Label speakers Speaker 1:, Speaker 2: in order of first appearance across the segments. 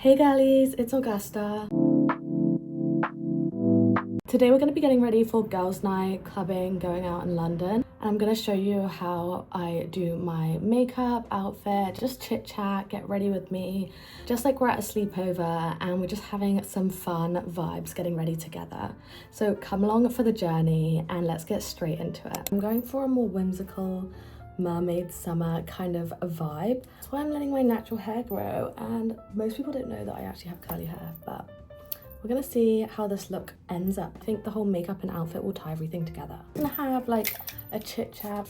Speaker 1: Hey girlies, it's Augusta. Today we're going to be getting ready for girls' night, clubbing, going out in London. And I'm going to show you how I do my makeup, outfit, just chit chat, get ready with me. Just like we're at a sleepover and we're just having some fun vibes getting ready together. So come along for the journey and let's get straight into it. I'm going for a more whimsical mermaid summer kind of a vibe. That's why I'm letting my natural hair grow, and most people don't know that I actually have curly hair, but we're gonna see how this look ends up. I think the whole makeup and outfit will tie everything together. I'm gonna have like a chit chat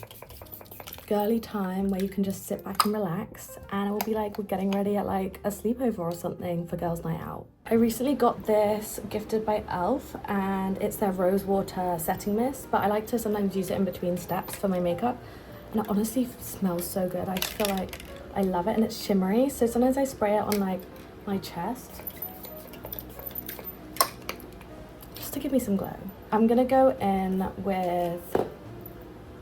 Speaker 1: girly time where you can just sit back and relax, and it will be like we're getting ready at like a sleepover or something for girls' night out. I recently got this gifted by Elf, and it's their rose water setting mist, but I like to sometimes use it in between steps for my makeup. And it honestly smells so good. I just feel like I love it, and it's shimmery. So sometimes I spray it on like my chest just to give me some glow. I'm gonna go in with,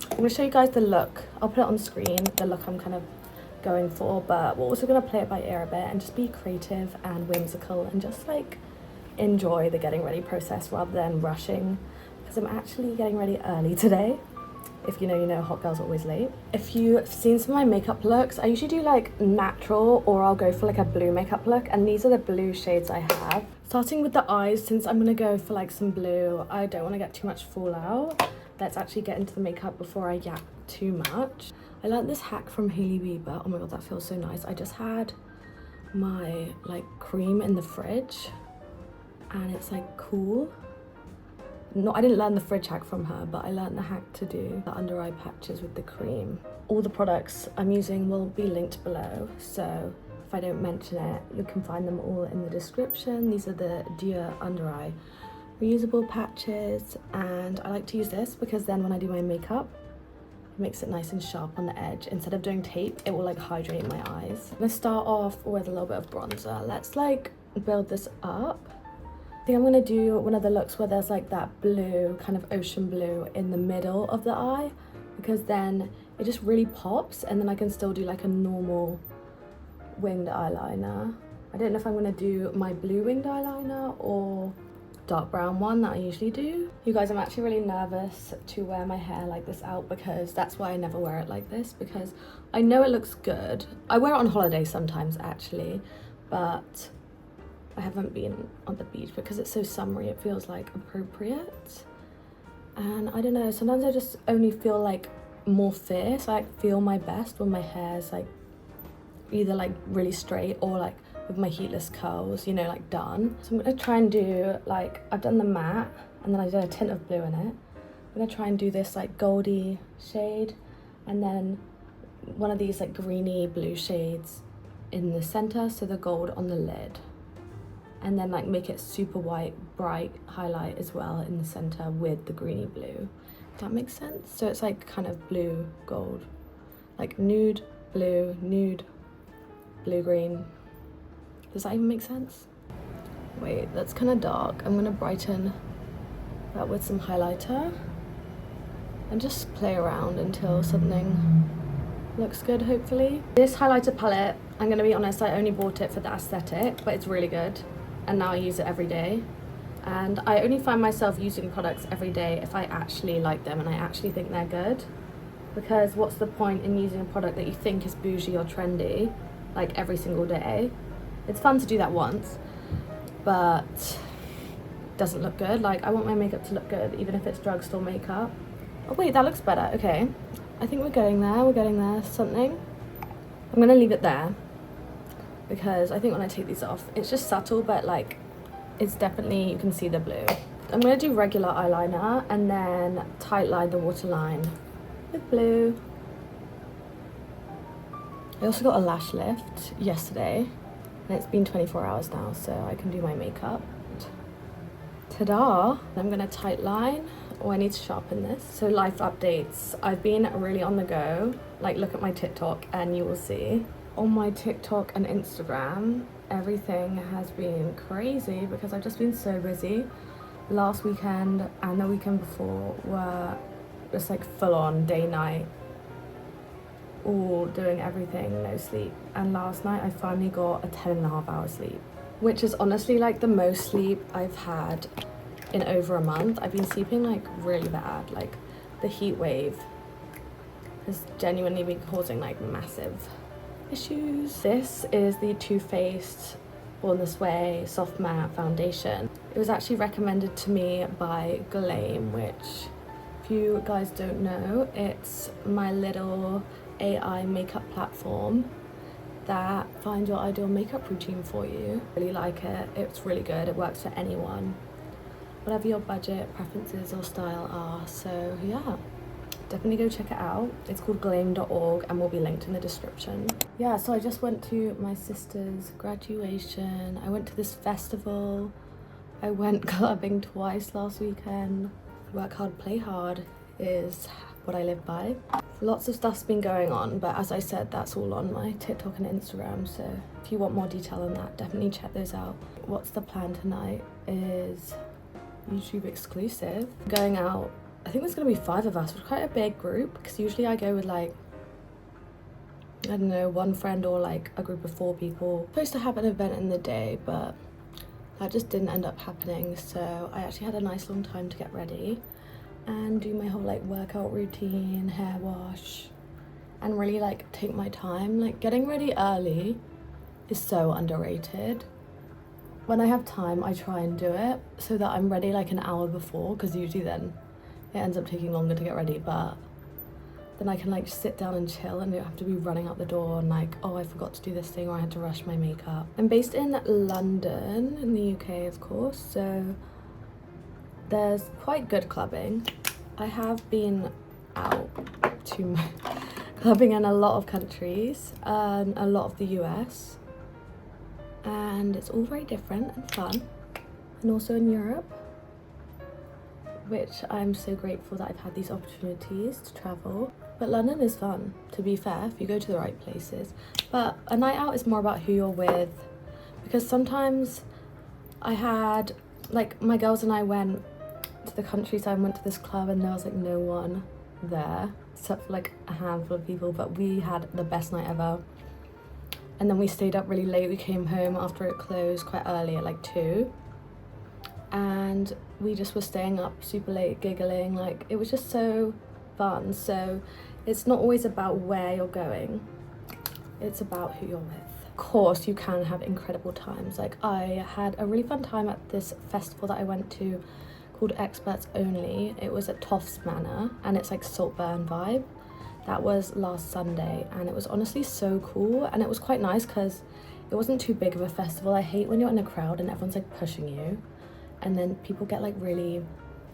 Speaker 1: I'm gonna show you guys the look. I'll put it on screen, the look I'm kind of going for, but we're also gonna play it by ear a bit and just be creative and whimsical and just like enjoy the getting ready process rather than rushing, because I'm actually getting ready early today. If you know, hot girls are always late. If you've seen some of my makeup looks, I usually do like natural, or I'll go for like a blue makeup look, and these are the blue shades I have. Starting with the eyes, since I'm gonna go for like some blue, I don't wanna get too much fallout. Let's actually get into the makeup before I yap too much. I learned this hack from Hailey Bieber. Oh my god, that feels so nice. I just had my like cream in the fridge, and it's like cool. No, I didn't learn the fridge hack from her, but I learned the hack to do the under eye patches with the cream. All the products I'm using will be linked below, so if I don't mention it, you can find them all in the description. These are the Dear Under Eye reusable patches, and I like to use this because then when I do my makeup, it makes it nice and sharp on the edge. Instead of doing tape, it will like hydrate my eyes. I'm gonna start off with a little bit of bronzer. Let's like build this up. I think I'm gonna do one of the looks where there's like that blue, kind of ocean blue in the middle of the eye, because then it just really pops, and then I can still do like a normal winged eyeliner. I don't know if I'm gonna do my blue winged eyeliner or dark brown one that I usually do. You guys, I'm actually really nervous to wear my hair like this out, because that's why I never wear it like this, because I know it looks good. I wear it on holiday sometimes actually, but I haven't been on the beach because it's so summery, it feels like appropriate. And I don't know, sometimes I just only feel like more fierce. I like feel my best when my hair is like either like really straight or like with my heatless curls, you know, like done. So I'm gonna try and do like, I've done the matte and then I did a tint of blue in it. I'm gonna try and do this like goldy shade, and then one of these like greeny blue shades in the center, so the gold on the lid. And then like make it super white, bright highlight as well in the center with the greeny blue. If that makes sense? So it's like kind of blue, gold, like nude, blue, green. Does that even make sense? Wait, that's kind of dark. I'm gonna brighten that with some highlighter and just play around until something looks good, hopefully. This highlighter palette, I'm gonna be honest, I only bought it for the aesthetic, but it's really good. And now I use it every day, and I only find myself using products every day if I actually like them and I actually think they're good, because what's the point in using a product that you think is bougie or trendy like every single day? It's fun to do that once, but it doesn't look good. Like, I want my makeup to look good even if it's drugstore makeup. Oh wait, that looks better. Okay, I think we're getting there, something. I'm gonna leave it there, because I think when I take these off, it's just subtle, but like it's definitely, you can see the blue. I'm gonna do regular eyeliner and then tight line the waterline with blue. I also got a lash lift yesterday, and it's been 24 hours now, so I can do my makeup. Ta-da! I'm gonna tight line. Oh, I need to sharpen this. So life updates. I've been really on the go. Like, look at my TikTok and you will see. On my TikTok and Instagram, everything has been crazy because I've just been so busy. Last weekend and the weekend before were just like full on day night all doing everything, no sleep. And last night I finally got a 10.5 hour sleep, which is honestly like the most sleep I've had in over a month. I've been sleeping like really bad. Like the heat wave has genuinely been causing like massive issues. This is the Too Faced Born This Way Soft Matte Foundation. It was actually recommended to me by Gleam, which, if you guys don't know, it's my little AI makeup platform that finds your ideal makeup routine for you. Really like it. It's really good. It works for anyone, whatever your budget, preferences or style are. So yeah, definitely go check it out. It's called gleam.org and will be linked in the description. Yeah, so I just went to my sister's graduation. I went to this festival. I went clubbing twice last weekend. Work hard, play hard is what I live by. Lots of stuff's been going on, but as I said, that's all on my TikTok and Instagram, so if you want more detail on that, definitely check those out. What's the plan tonight is YouTube exclusive. Going out, I think there's gonna be 5 of us, which is quite a big group, because usually I go with like, I don't know, one friend or like a group of 4 people. Supposed to have an event in the day, but that just didn't end up happening, so I actually had a nice long time to get ready and do my whole like workout routine, hair wash, and really like take my time. Like getting ready early is so underrated. When I have time, I try and do it so that I'm ready like an hour before, because usually then it ends up taking longer to get ready, but then I can like sit down and chill and don't have to be running out the door and like, oh, I forgot to do this thing or I had to rush my makeup. I'm based in London in the UK, of course, so there's quite good clubbing. I have been out to clubbing in a lot of countries and a lot of the US, and it's all very different and fun, and also in Europe, which I'm so grateful that I've had these opportunities to travel. But London is fun, to be fair, if you go to the right places. But a night out is more about who you're with, because sometimes I had, like, my girls and I went to the countryside and went to this club and there was like no one there except for like a handful of people, but we had the best night ever. And then we stayed up really late. We came home after it closed quite early at like 2, and we just were staying up super late giggling. Like, it was just so fun. So it's not always about where you're going, it's about who you're with. Of course you can have incredible times. Like, I had a really fun time at this festival that I went to called Experts Only. It was at Toffs Manor and it's like Saltburn vibe. That was last Sunday and it was honestly so cool, and it was quite nice because it wasn't too big of a festival. I hate when you're in a crowd and everyone's like pushing you and then people get like really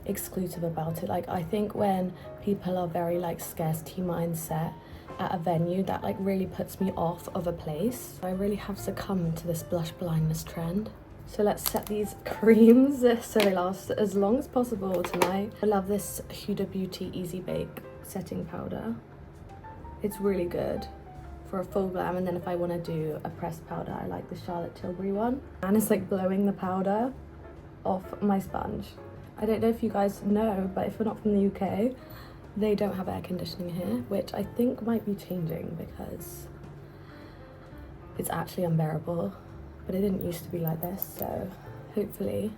Speaker 1: exclusive about it. Like, I think when people are very like scarcity mindset at a venue, that like really puts me off of a place. I really have succumbed to this blush blindness trend. So let's set these creams so they last as long as possible tonight. I love this Huda Beauty Easy Bake setting powder. It's really good for a full glam, and then if I want to do a pressed powder, I like the Charlotte Tilbury one. And it's like blowing the powder off my sponge. I don't know if you guys know, but if you're not from the UK, they don't have air conditioning here, which I think might be changing because it's actually unbearable. But it didn't used to be like this, so hopefully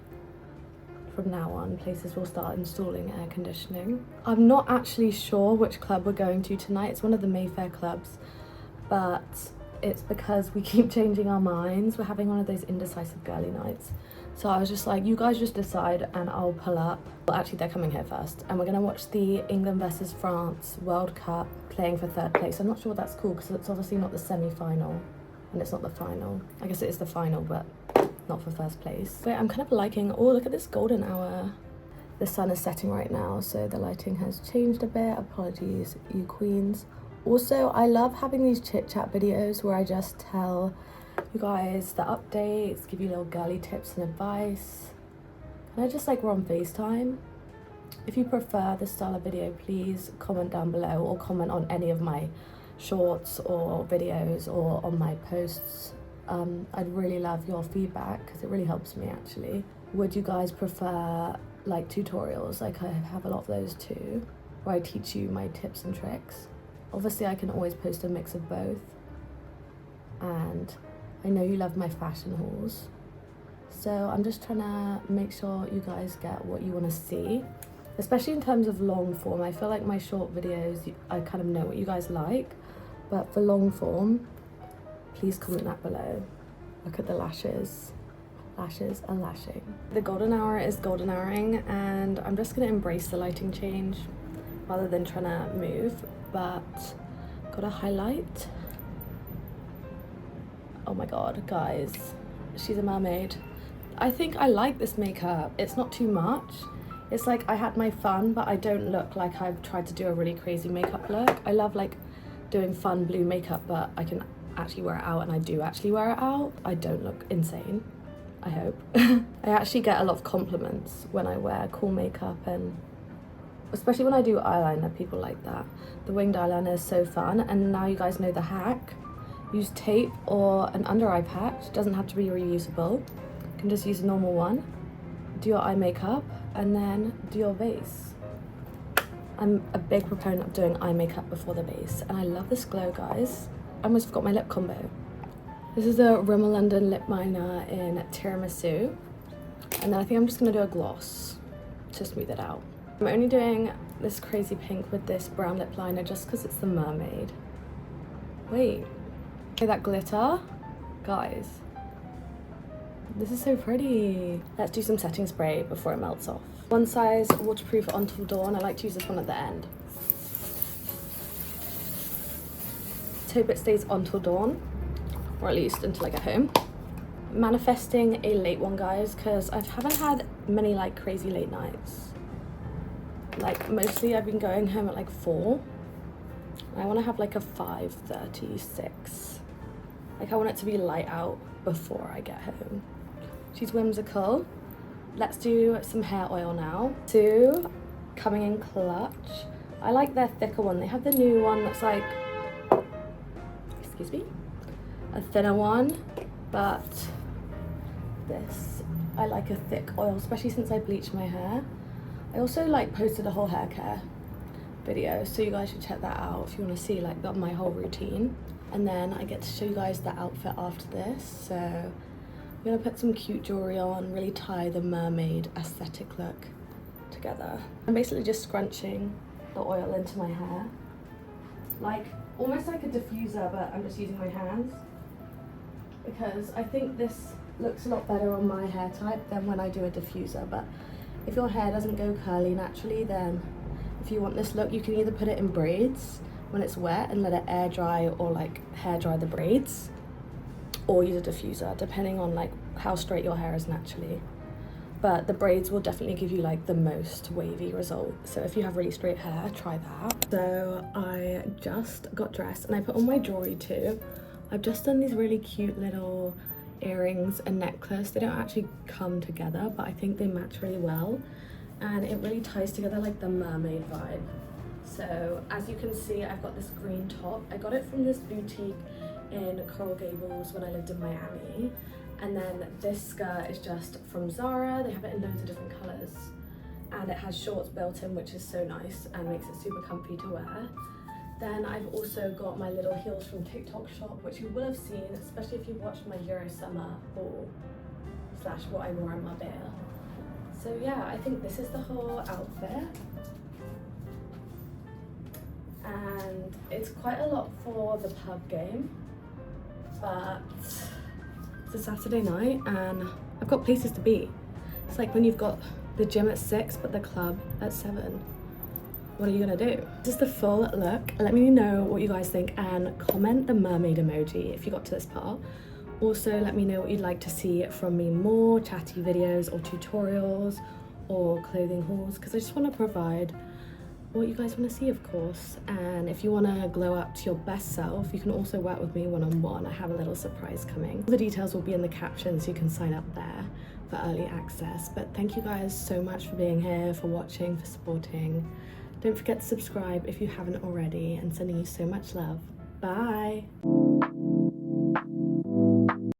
Speaker 1: from now on places will start installing air conditioning. I'm not actually sure which club we're going to tonight. It's one of the Mayfair clubs, but it's because we keep changing our minds. We're having one of those indecisive girly nights. So I was just like, you guys just decide and I'll pull up. Well, actually they're coming here first, and we're gonna watch the England versus France World Cup playing for 3rd place. I'm not sure what that's called because it's obviously not the semi-final and it's not the final. I guess it is the final, but not for 1st place. But I'm kind of liking, oh, look at this golden hour. The sun is setting right now, so the lighting has changed a bit. Apologies, you queens. Also, I love having these chit chat videos where I just tell you guys the updates, give you little girly tips and advice. And I just like, we're on FaceTime. If you prefer this style of video, please comment down below or comment on any of my shorts or videos or on my posts. I'd really love your feedback because it really helps me actually. Would you guys prefer like tutorials? Like, I have a lot of those too, where I teach you my tips and tricks. Obviously I can always post a mix of both, and I know you love my fashion hauls, so I'm just trying to make sure you guys get what you want to see, especially in terms of long form. I feel like my short videos, I kind of know what you guys like, but for long form, please comment that below. Look at the lashes. Lashes are lashing. The golden hour is golden houring, and I'm just gonna embrace the lighting change rather than trying to move. But got a highlight. Oh my god, guys, she's a mermaid. I think I like this makeup. It's not too much. It's like I had my fun, but I don't look like I've tried to do a really crazy makeup look. I love like doing fun blue makeup, but I can actually wear it out, and I do actually wear it out. I don't look insane, I hope. I actually get a lot of compliments when I wear cool makeup, and especially when I do eyeliner, people like that. The winged eyeliner is so fun, and now you guys know the hack. Use tape or an under eye patch. It doesn't have to be reusable. You can just use a normal one. Do your eye makeup and then do your base. I'm a big proponent of doing eye makeup before the base, and I love this glow, guys. I almost forgot my lip combo. This is a Rimmel London lip liner in Tiramisu, and then I think I'm just gonna do a gloss to smooth it out. I'm only doing this crazy pink with this brown lip liner just because it's the mermaid. Wait, okay, that glitter, guys, this is so pretty. Let's do some setting spray before it melts off. One size waterproof Until Dawn. I like to use this one at the end. Let's hope it stays until dawn, or at least until I get home. Manifesting a late one, guys, because I haven't had many like crazy late nights. Like mostly I've been going home at like 4. I want to have like a 5:36. Like I want it to be light out before I get home. She's whimsical. Let's do some hair oil now. 2, coming in clutch. I like their thicker one. They have the new one that's like, excuse me, a thinner one, but this, I like a thick oil, especially since I bleached my hair. I also like posted a whole hair care video, so you guys should check that out if you want to see like my whole routine. And then I get to show you guys the outfit after this. So I'm gonna put some cute jewelry on, really tie the mermaid aesthetic look together. I'm basically just scrunching the oil into my hair, like almost like a diffuser, but I'm just using my hands because I think this looks a lot better on my hair type than when I do a diffuser. But if your hair doesn't go curly naturally, then if you want this look, you can either put it in braids when it's wet and let it air dry, or like hair dry the braids, or use a diffuser depending on like how straight your hair is naturally. But the braids will definitely give you like the most wavy result. So if you have really straight hair, try that. So I just got dressed and I put on my jewelry too. I've just done these really cute little earrings and necklace. They don't actually come together, but I think they match really well, and it really ties together like the mermaid vibe. So as you can see, I've got this green top. I got it from this boutique in Coral Gables when I lived in Miami. And then this skirt is just from Zara. They have it in loads of different colors, and it has shorts built in, which is so nice and makes it super comfy to wear. Then I've also got my little heels from TikTok shop, which you will have seen, especially if you've watched my Euro summer haul / what I wore in Marbella. So yeah, I think this is the whole outfit. And it's quite a lot for the pub game, but it's a Saturday night and I've got places to be. It's like when you've got the gym at 6 but the club at 7. What are you gonna do? This is the full look. Let me know what you guys think and comment the mermaid emoji if you got to this part. Also, let me know what you'd like to see from me more, chatty videos or tutorials or clothing hauls, because I just want to provide what you guys want to see, of course. And if you want to glow up to your best self, you can also work with me one-on-one. I have a little surprise coming. All the details will be in the caption, so you can sign up there for early access. But thank you guys so much for being here, for watching, for supporting. Don't forget to subscribe if you haven't already, and sending you so much love. Bye.